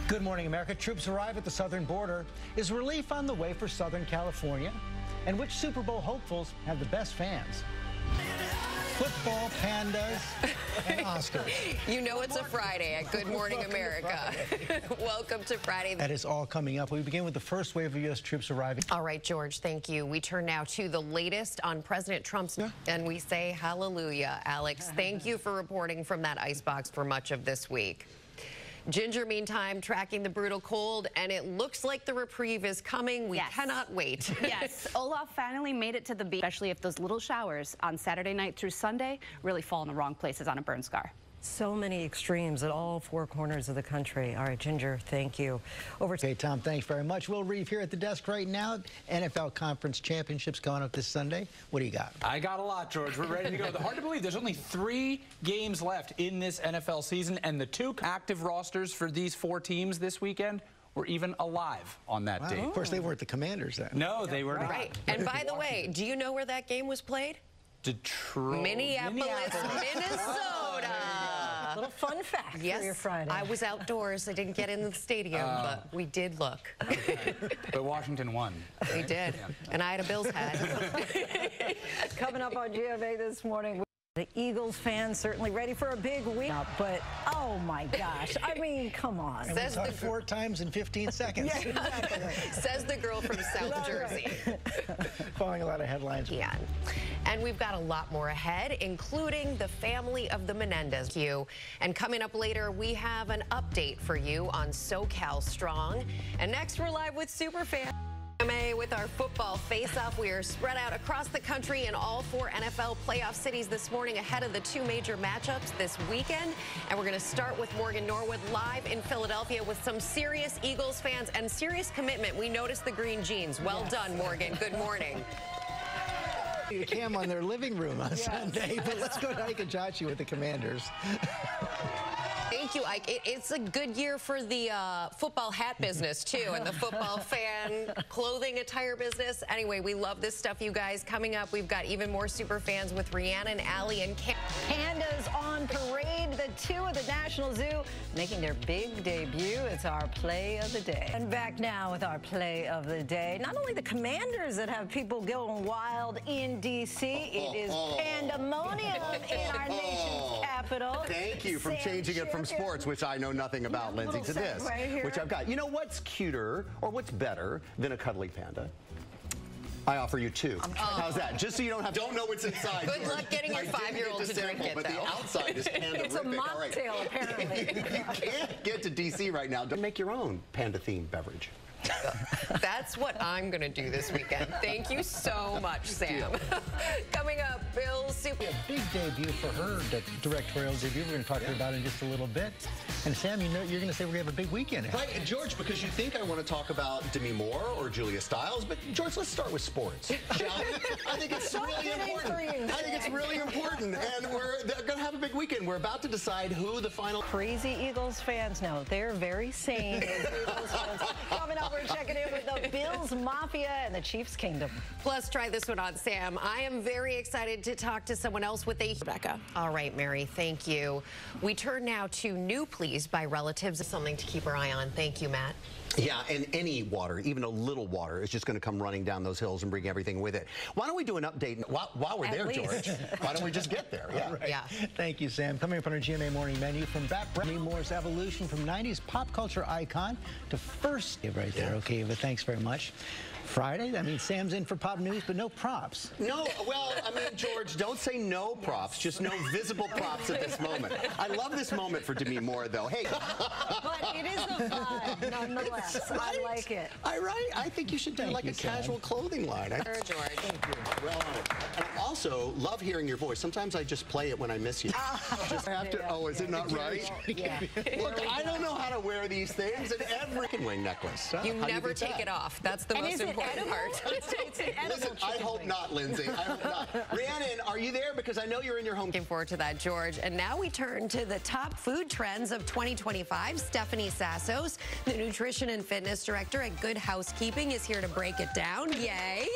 Good morning, America. Troops arrive at the southern border. Is relief on the way for Southern California? And which Super Bowl hopefuls have the best fans? Football, pandas, and Oscars. You know it's a Friday at Good Morning America. Welcome to Friday. That is all coming up. We begin with the first wave of U.S. troops arriving. All right, George, thank you. We turn now to the latest on President Trump's, and we say hallelujah. Alex, thank you for reporting from that icebox for much of this week. Ginger, meantime, tracking the brutal cold, and it looks like the reprieve is coming. We cannot wait. Yes, Olaf finally made it to the beach, especially if those little showers on Saturday night through Sunday really fall in the wrong places on a burn scar. So many extremes at all four corners of the country. All right, Ginger, thank you. Over to Tom, thanks very much. Will Reeve here at the desk right now. NFL Conference Championships going up this Sunday. What do you got? I got a lot, George. We're ready to go. Hard to believe there's only 3 games left in this NFL season, and the 2 active rosters for these 4 teams this weekend were even alive on that date. Of course, they weren't the Commanders then. No, they were not. Right. And by the way, do you know where that game was played? Detroit. Minneapolis, Minnesota. little fun fact for your Friday. I was outdoors. I didn't get in the stadium, but we did look. But Washington won. We did. And I had a Bills hat. Coming up on GMA this morning, the Eagles fans certainly ready for a big week, but oh my gosh, I mean, come on. And Says we talked 4 times in 15 seconds. Yeah, exactly. Says the girl from South Jersey. Following a lot of headlines. Yeah. And we've got a lot more ahead, including the family of the Menendez. And coming up later, we have an update for you on SoCal Strong. And next, we're live with Superfan. With our football face-off, we are spread out across the country in all 4 NFL playoff cities this morning ahead of the 2 major matchups this weekend. And we're going to start with Morgan Norwood live in Philadelphia with some serious Eagles fans and serious commitment. We noticed the green jeans. Well done, Morgan. Good morning. Cam on their living room on Sunday, but let's go to Ike and Chachi with the Commanders. Thank you, Ike. It's a good year for the football hat business, too, and the football fan clothing attire business. Anyway, we love this stuff, you guys. Coming up, we've got even more super fans with Rhiannon, Allie, and Cam. Pandas on parade, the 2 of the National Zoo making their big debut. It's our play of the day. And back now with our play of the day. Not only the Commanders that have people going wild in D.C., it is pandemonium in our nation's capital. Thank you for changing it from sports, which I know nothing about, Lindsay, to this, right which I've got. You know what's cuter or what's better than a cuddly panda? I offer you 2. How's that? Just so you don't know what's inside. Good luck getting your 5-year-old to drink it, but the outside is panda-rific. It's a mocktail, apparently. You can't get to D.C. right now. Don't make your own panda-themed beverage. That's what I'm going to do this weekend. Thank you so much, Sam. Coming up, Bill's Super. A big debut for her, the directorial debut. We're going to talk to her about it in just a little bit. And Sam, you know, you're going to say we're going to have a big weekend. Right, and George, because you think I want to talk about Demi Moore or Julia Stiles, but George, let's start with sports, shall we? I think it's really important. I think it's really important, and they're going to have a big weekend. We're about to decide who the final crazy Eagles fans know. They're very sane. Eagles fans. Coming up, we're checking in with the Bills Mafia and the Chiefs Kingdom. Plus, try this one on, Sam. I am very excited to talk to someone else with a Rebecca. All right, Mary, thank you. We turn now to new pleas by relatives. Something to keep our eye on. Thank you, Matt. Yeah, and any water, even a little water, is just going to come running down those hills and bring everything with it. Why don't we do an update while we're there, George? Why don't we just get there? Yeah. Right. Yeah. Thank you, Sam. Coming up on our GMA Morning Menu, from Demi Moore's evolution from 90s pop culture icon to first right there. Okay, but thanks very much. Friday, that means Sam's in for pop news, but no props. No, well, I mean, George, don't say no props, just no visible props at this moment. I love this moment for Demi Moore, though. Hey. But it is a vibe, nonetheless. Right? I like it. I think you should do like a casual clothing line. Sure, George. Thank you. Well on it. And I also love hearing your voice. Sometimes I just play it when I miss you. Just have to. Oh, is it not right? Yeah. Look, I don't know how to wear these things, and every wing necklace. You never take it off. That's the most important part. Listen, I hope not, Lindsay. I hope not. Rhiannon, are you there? Because I know you're in your home. Looking forward to that, George. And now we turn to the top food trends of 2025. Stephanie Sassos, the nutrition and fitness director at Good Housekeeping, is here to break it down. Yay.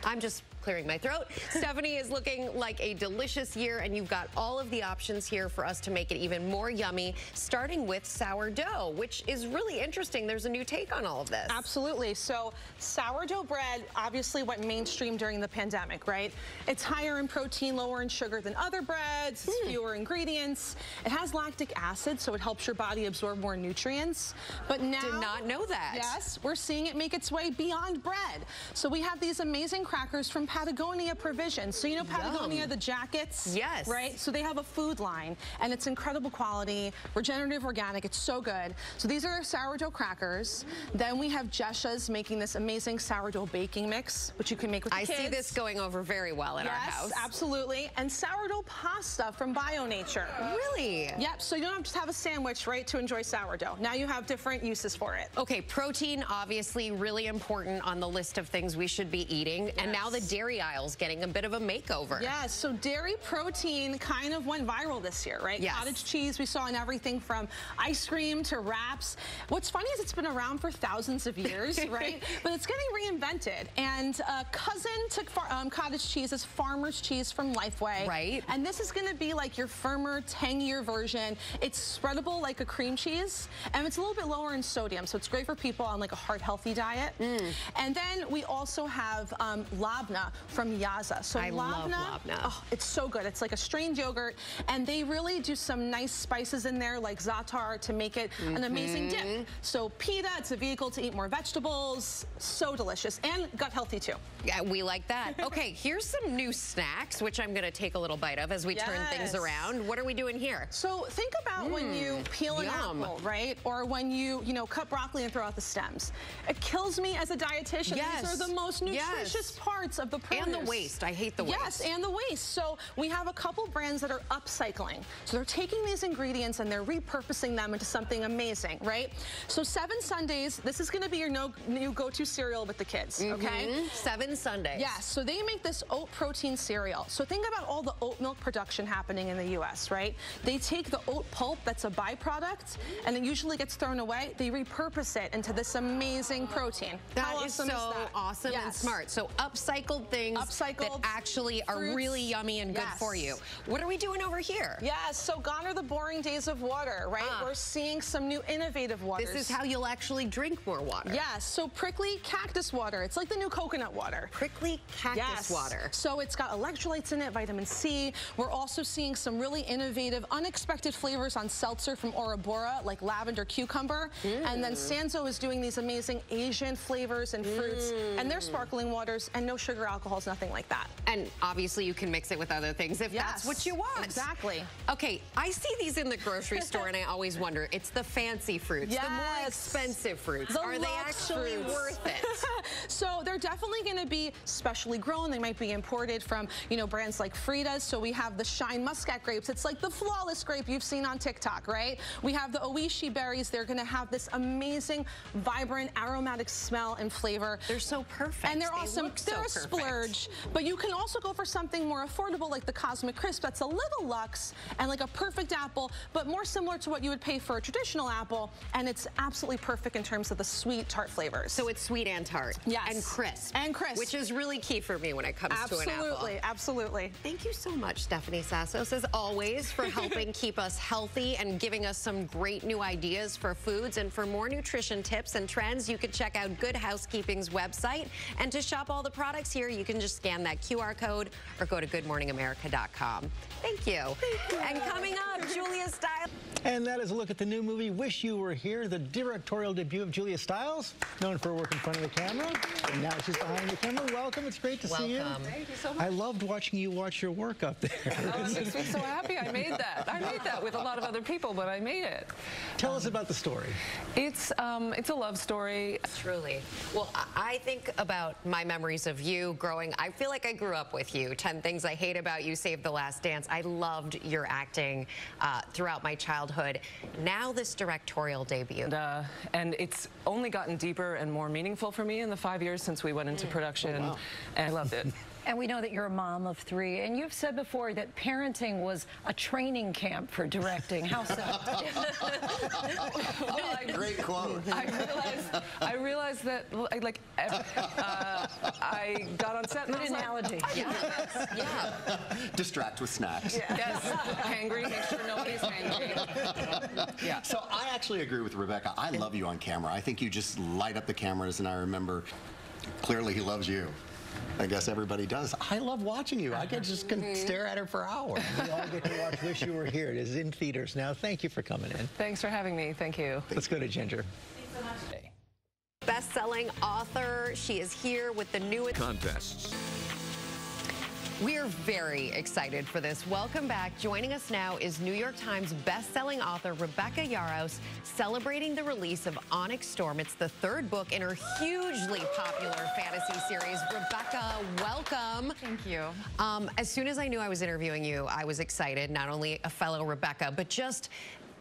I'm just clearing my throat. Stephanie is looking like a delicious year, and you've got all of the options here for us to make it even more yummy, starting with sourdough, which is really interesting. There's a new take on all of this. Absolutely. So sourdough bread obviously went mainstream during the pandemic, right? It's higher in protein, lower in sugar than other breads, it's fewer ingredients. It has lactic acid, so it helps your body absorb more nutrients. But now, did not know that. Yes, we're seeing it make its way beyond bread. So we have these amazing crackers from Patagonia Provisions. So you know Patagonia, the jackets? Yes. Right? So they have a food line, and it's incredible quality, regenerative, organic. It's so good. So these are our sourdough crackers. Then we have Jesha's making this amazing sourdough baking mix, which you can make with the kids. I see this going over very well in our house. Yes, absolutely. And sourdough pasta from Bio Nature. Really? Yep, so you don't just have a sandwich, right, to enjoy sourdough. Now you have different uses for it. Okay, protein, obviously really important on the list of things we should be eating. Yes. And now the dairy aisle's getting a bit of a makeover. Yes, so dairy protein kind of went viral this year, right? Yes. Cottage cheese, we saw in everything from ice cream to wraps. What's funny is it's been around for thousands of years, right? But it's getting reinvented. And a cousin to cottage cheese is farmer's cheese from Lifeway. Right. And this is going to be like your firmer, tangier version. It's spreadable like a cream cheese, and it's a little bit lower in sodium, so it's great for people on like a heart-healthy diet. And then we also have labna from Yaza. So I love labna. Oh, it's so good. It's like a strained yogurt, and they really do some nice spices in there like za'atar to make it an amazing dip. So pita, it's a vehicle to eat more vegetables. So delicious, and gut healthy too. Yeah, we like that. Okay, here's some new snacks, which I'm going to take a little bite of as we turn things around. What are we doing here? So think about when you peel an apple, right? Or when you cut broccoli and throw out the stems. It kills me as a dietitian. These are the most nutritious parts of the produce. And the waste. I hate the waste. Yes, and the waste. So we have a couple brands that are upcycling. So they're taking these ingredients and they're repurposing them into something amazing, right? So 7 Sundays, this is going to be your new go-to cereal with the kids, okay? 7 Sundays. Yes, so they make this oat protein cereal. So think about all the oat milk production happening in the U.S., right? They take the oat pulp, that's a byproduct, and it usually gets thrown away. They repurpose it into this amazing protein. That is so awesome and smart. So upcycled things that actually are really yummy and good for you. What are we doing over here? Yes, so gone are the boring days of water, right? We're seeing some new innovative waters. This is how you'll actually drink more water. Yes, so prickly cactus water. It's like the new coconut water. Prickly cactus water. So it's got electrolytes in it, vitamin C. We're also seeing some really innovative, unexpected flavors on seltzer from Orabora, like lavender cucumber. And then Sanzo is doing these amazing Asian flavors and fruits, and they're sparkling waters, and no sugar alcohols, nothing like that. And obviously you can mix it with other things if that's what you want. Exactly. Okay, I see these in the grocery store, and I always wonder, it's the fancy fruits, the more expensive fruits. Are they actually worth it? So they're definitely going to be specially grown. They might be imported from, brands like Frida's. So we have the Shine Muscat grapes. It's like the flawless grape you've seen on TikTok, right? We have the Oishi berries. They're going to have this amazing, vibrant, aromatic smell and flavor. They're so perfect. And they're awesome. They're a splurge. But you can also go for something more affordable like the Cosmic Crisp. That's a little luxe and like a perfect apple, but more similar to what you would pay for a traditional apple. And it's absolutely perfect in terms of the sweet tart flavors. So it's sweet and tart. Yes. And crisp. And crisp. Which is really key for me when it comes to an apple. Absolutely, absolutely. Thank you so much, Stephanie Sassos, as always, for helping keep us healthy and giving us some great new ideas for foods. And for more nutrition tips and trends, you can check out Good Housekeeping's website. And to shop all the products here, you can just scan that QR code or go to goodmorningamerica.com. Thank you. And coming up, Julia Stiles. And that is a look at the new movie, Wish You Were Here, the directorial debut of Julia Stiles, known for work in front of the camera. And now she's behind the camera. Welcome. It's great to see you. Thank you so much. I loved watching you watch your work up there. Oh, it makes me so happy. I made that. I made that with a lot of other people, but I made it. Tell us about the story. It's a love story. Truly. Well, I think about my memories of you growing. I feel like I grew up with you. 10 Things I Hate About You, Save the Last Dance. I loved your acting throughout my childhood. Now this directorial debut. And it's only gotten deeper and more meaningful for me in the 5 years since we went into production. And I loved it. And we know that you're a mom of 3, and you've said before that parenting was a training camp for directing. How so? Great quote. I realized that, like, I got on set and I was analogy. Yeah. Distract with snacks. yes, hangry, make sure nobody's hangry. Yeah. So I actually agree with Rebecca. I love you on camera. I think you just light up the cameras, and I remember clearly he loves you. I guess everybody does. I love watching you. I can just stare at her for hours. We all get to watch Wish You Were Here. It is in theaters now. Thank you for coming in. Thanks for having me. Thank you. Let's go to Ginger. Best-selling author. She is here with the new contests. We're very excited for this. Welcome back. Joining us now is New York Times best-selling author Rebecca Yarros, celebrating the release of Onyx Storm. It's the 3rd book in her hugely popular fantasy series. Rebecca, welcome. Thank you. As soon as I knew I was interviewing you, I was excited. Not only a fellow Rebecca, but just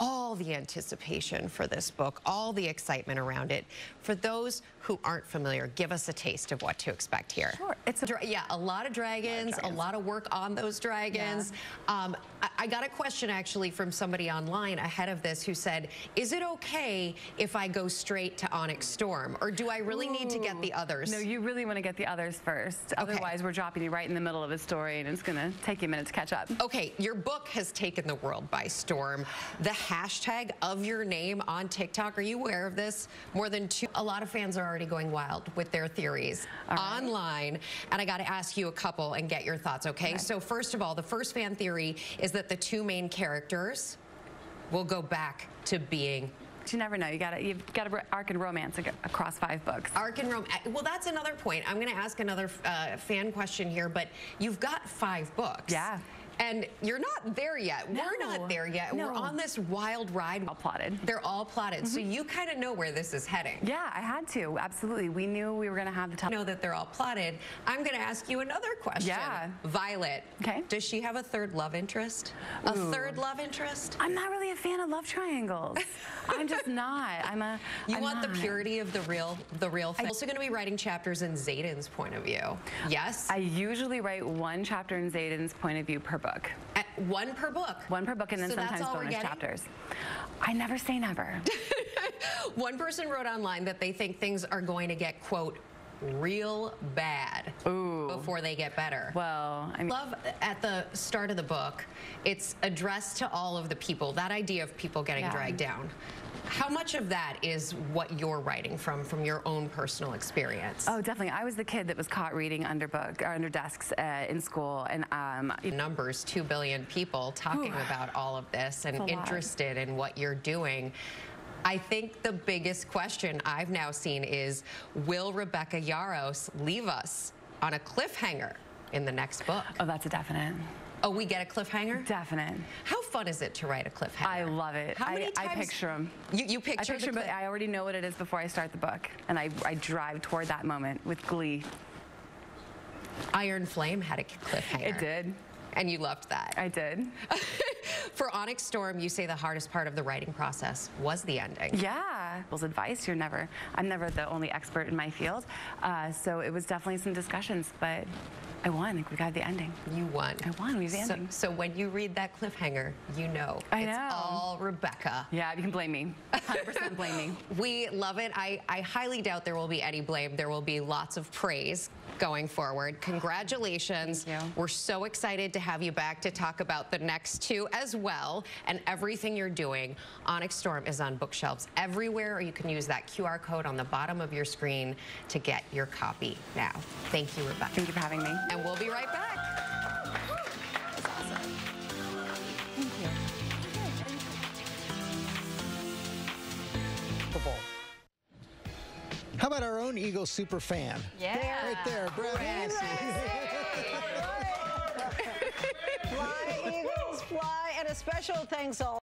all the anticipation for this book, all the excitement around it. For those who aren't familiar, give us a taste of what to expect here. Sure. It's a lot of dragons, a lot of work on those dragons. Yeah. I got a question actually from somebody online ahead of this who said, is it okay if I go straight to Onyx Storm, or do I really need to get the others? No, you really want to get the others first. Okay. Otherwise, we're dropping you right in the middle of a story, and it's going to take you a minute to catch up. Okay, your book has taken the world by storm. The hashtag of your name on TikTok, are you aware of this? A lot of fans are already going wild with their theories online, and I got to ask you a couple and get your thoughts, okay? So first of all, the first fan theory is that the 2 main characters will go back to being. You never know. You've got to arc and romance across 5 books. Arc and romance. Well, that's another point. I'm going to ask another fan question here, but you've got 5 books. Yeah. And you're not there yet. No. We're not there yet. No. We're on this wild ride. All plotted. They're all plotted. So you kind of know where this is heading. Yeah, I had to. Absolutely. We knew we were going to have the top. Know that they're all plotted. I'm going to ask you another question. Yeah. Violet. Okay. Does she have a 3rd love interest? A 3rd love interest? I'm not really a fan of love triangles. I'm just not. You want the purity of the real thing. I'm also going to be writing chapters in Xaden's point of view. Yes? I usually write 1 chapter in Xaden's point of view per book. 1 per book? 1 per book, and then sometimes bonus chapters. I never say never. One person wrote online that they think things are going to get, quote, real bad before they get better. Well, I mean, love at the start of the book, it's addressed to all of the people, that idea of people getting dragged down. How much of that is what you're writing from your own personal experience? Oh, definitely. I was the kid that was caught reading under desks in school, and numbers, 2 billion people talking about all of this and interested in what you're doing. I think the biggest question I've now seen is, will Rebecca Yarros leave us on a cliffhanger in the next book? Oh, that's a definite. Oh, we get a cliffhanger? Definite. How fun is it to write a cliffhanger? I love it. How many times? I picture them. You picture I picture them, but I already know what it is before I start the book, and I drive toward that moment with glee. Iron Flame had a cliffhanger. It did. And you loved that. I did. For Onyx Storm, you say the hardest part of the writing process was the ending. Yeah. Advice, I'm never the only expert in my field. So it was definitely some discussions, but I won. We got the ending. You won. I won. We have the ending. So when you read that cliffhanger, you know. It's all Rebecca. Yeah, you can blame me. 100% blame me. We love it. I highly doubt there will be any blame. There will be lots of praise going forward. Congratulations. Thank you. We're so excited to have you back to talk about the next 2 as well, and everything you're doing. Onyx Storm is on bookshelves everywhere, or you can use that QR code on the bottom of your screen to get your copy now. Thank you, Rebecca. Thank you for having me. And we'll be right back. That's awesome. Thank you. Football. How about our own Eagles super fan? Yeah. Right there, Brad. Fly, Eagles, fly, and a special thanks all.